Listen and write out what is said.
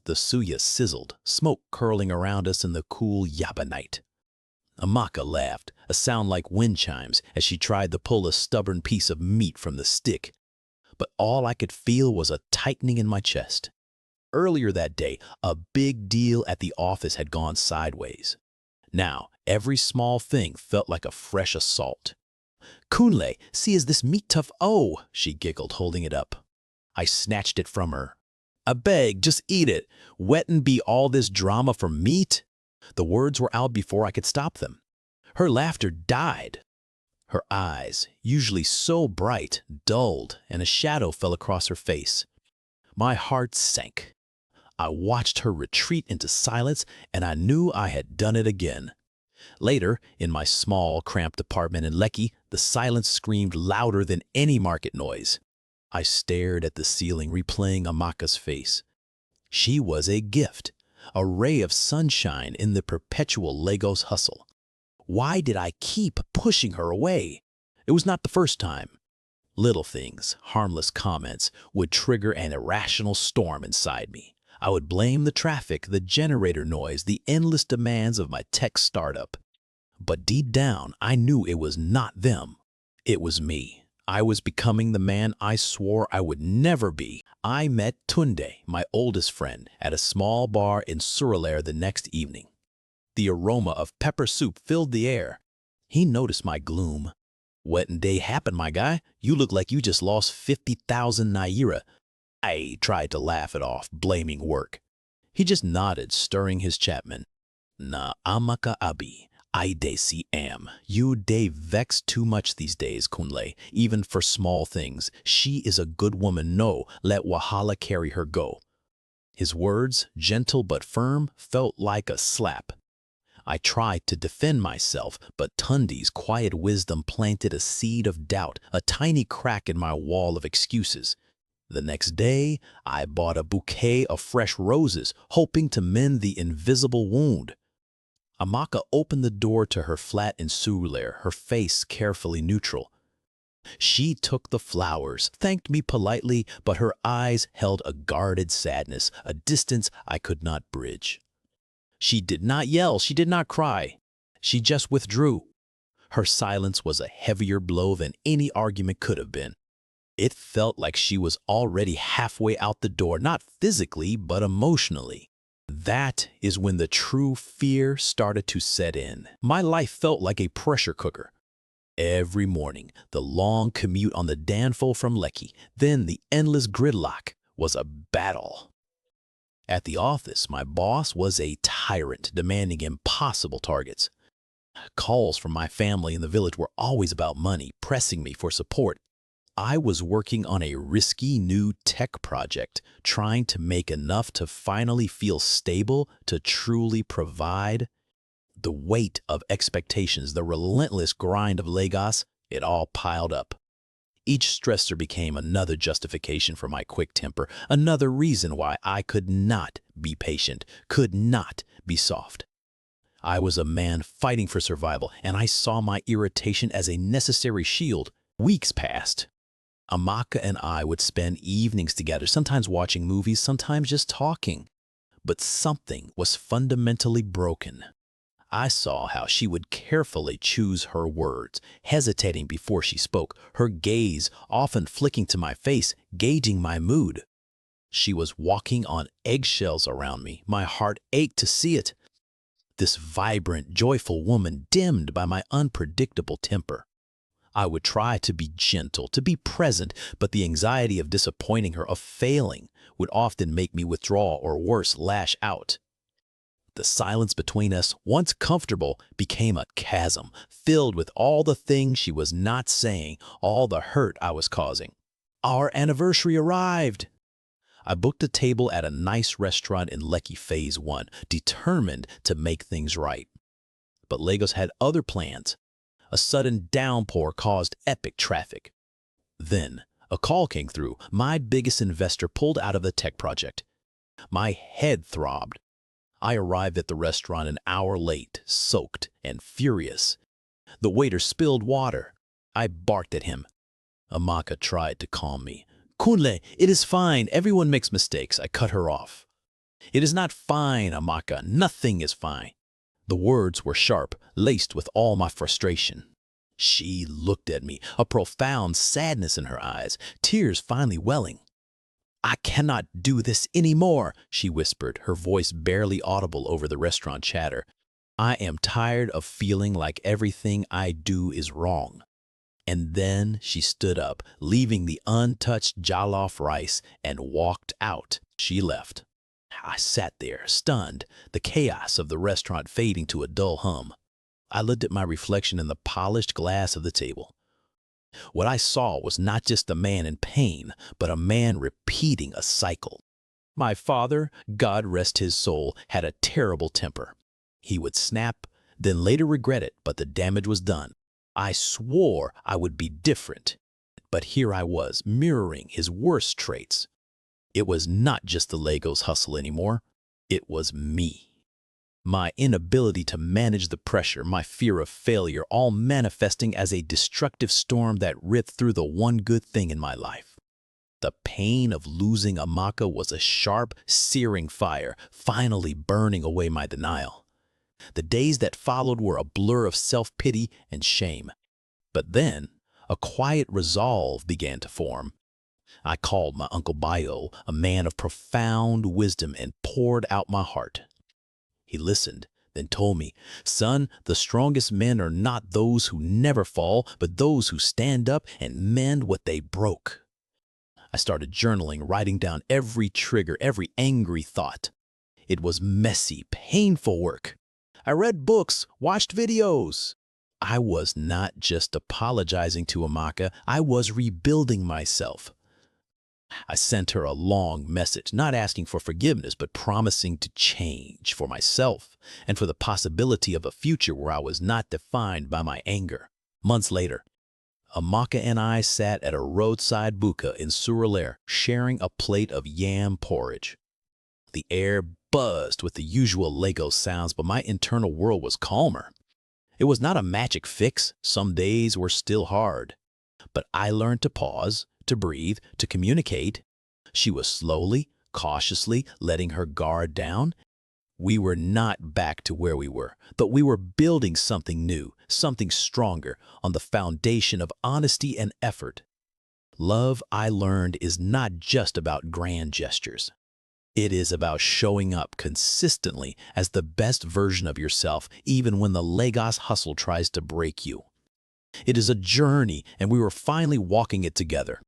the suya sizzled, smoke curling around us in the cool Yaba night. Amaka laughed, a sound like wind chimes, as she tried to pull a stubborn piece of meat from the stick. But all I could feel was a tightening in my chest. Earlier that day, a big deal at the office had gone sideways. Now, every small thing felt like a fresh assault. "Kunle, see is this meat tough?" "Oh," she giggled, holding it up. I snatched it from her. "I beg, just eat it. Wet'n be all this drama for meat?" The words were out before I could stop them. Her laughter died. Her eyes, usually so bright, dulled, and a shadow fell across her face. My heart sank. I watched her retreat into silence, and I knew I had done it again. Later, in my small, cramped apartment in Lekki, the silence screamed louder than any market noise. I stared at the ceiling, replaying Amaka's face. She was a gift, a ray of sunshine in the perpetual Lagos hustle. Why did I keep pushing her away? It was not the first time. Little things, harmless comments, would trigger an irrational storm inside me. I would blame the traffic, the generator noise, the endless demands of my tech startup. But deep down, I knew it was not them. It was me. I was becoming the man I swore I would never be. I met Tunde, my oldest friend, at a small bar in Surulere the next evening. The aroma of pepper soup filled the air. He noticed my gloom. "What day happened, my guy? You look like you just lost 50,000 naira. I tried to laugh it off, blaming work. He just nodded, stirring his Chapman. "Na Amaka abi, I dey see am. You dey vex too much these days, Kunle, even for small things. She is a good woman, no, let Wahala carry her go." His words, gentle but firm, felt like a slap. I tried to defend myself, but Tunde's quiet wisdom planted a seed of doubt, a tiny crack in my wall of excuses. The next day, I bought a bouquet of fresh roses, hoping to mend the invisible wound. Amaka opened the door to her flat in Surulere, her face carefully neutral. She took the flowers, thanked me politely, but her eyes held a guarded sadness, a distance I could not bridge. She did not yell, she did not cry. She just withdrew. Her silence was a heavier blow than any argument could have been. It felt like she was already halfway out the door, not physically, but emotionally. That is when the true fear started to set in. My life felt like a pressure cooker. Every morning, the long commute on the Danfo from Lekki, then the endless gridlock, was a battle. At the office, my boss was a tyrant, demanding impossible targets. Calls from my family in the village were always about money, pressing me for support. I was working on a risky new tech project, trying to make enough to finally feel stable, to truly provide. The weight of expectations, the relentless grind of Lagos, it all piled up. Each stressor became another justification for my quick temper, another reason why I could not be patient, could not be soft. I was a man fighting for survival, and I saw my irritation as a necessary shield. Weeks passed. Amaka and I would spend evenings together, sometimes watching movies, sometimes just talking. But something was fundamentally broken. I saw how she would carefully choose her words, hesitating before she spoke, her gaze often flicking to my face, gauging my mood. She was walking on eggshells around me. My heart ached to see it. This vibrant, joyful woman dimmed by my unpredictable temper. I would try to be gentle, to be present, but the anxiety of disappointing her, of failing, would often make me withdraw or worse, lash out. The silence between us, once comfortable, became a chasm, filled with all the things she was not saying, all the hurt I was causing. Our anniversary arrived. I booked a table at a nice restaurant in Lekki Phase 1, determined to make things right. But Lagos had other plans. A sudden downpour caused epic traffic. Then, a call came through. My biggest investor pulled out of the tech project. My head throbbed. I arrived at the restaurant an hour late, soaked and furious. The waiter spilled water. I barked at him. Amaka tried to calm me. "Kunle, it is fine. Everyone makes mistakes." I cut her off. It is not fine, Amaka. Nothing is fine. The words were sharp, laced with all my frustration. She looked at me, a profound sadness in her eyes, tears finally welling. I cannot do this anymore, she whispered, her voice barely audible over the restaurant chatter. I am tired of feeling like everything I do is wrong. And then she stood up, leaving the untouched jollof rice, and walked out. She left. I sat there, stunned, the chaos of the restaurant fading to a dull hum. I looked at my reflection in the polished glass of the table. What I saw was not just a man in pain, but a man repeating a cycle. My father, God rest his soul, had a terrible temper. He would snap, then later regret it, but the damage was done. I swore I would be different, but here I was, mirroring his worst traits. It was not just the Legos hustle anymore. It was me. My inability to manage the pressure, my fear of failure, all manifesting as a destructive storm that ripped through the one good thing in my life. The pain of losing Amaka was a sharp, searing fire, finally burning away my denial. The days that followed were a blur of self-pity and shame. But then, a quiet resolve began to form. I called my Uncle Bio, a man of profound wisdom, and poured out my heart. He listened, then told me, "Son, the strongest men are not those who never fall, but those who stand up and mend what they broke." I started journaling, writing down every trigger, every angry thought. It was messy, painful work. I read books, watched videos. I was not just apologizing to Amaka, I was rebuilding myself. I sent her a long message, not asking for forgiveness, but promising to change for myself and for the possibility of a future where I was not defined by my anger. Months later, Amaka and I sat at a roadside buka in Surulere, sharing a plate of yam porridge. The air buzzed with the usual Lego sounds, but my internal world was calmer. It was not a magic fix. Some days were still hard. But I learned to pause, to breathe, to communicate. She was slowly, cautiously letting her guard down. We were not back to where we were, but we were building something new, something stronger, on the foundation of honesty and effort. Love, I learned, is not just about grand gestures. It is about showing up consistently as the best version of yourself, even when the Lagos hustle tries to break you. It is a journey, and we were finally walking it together.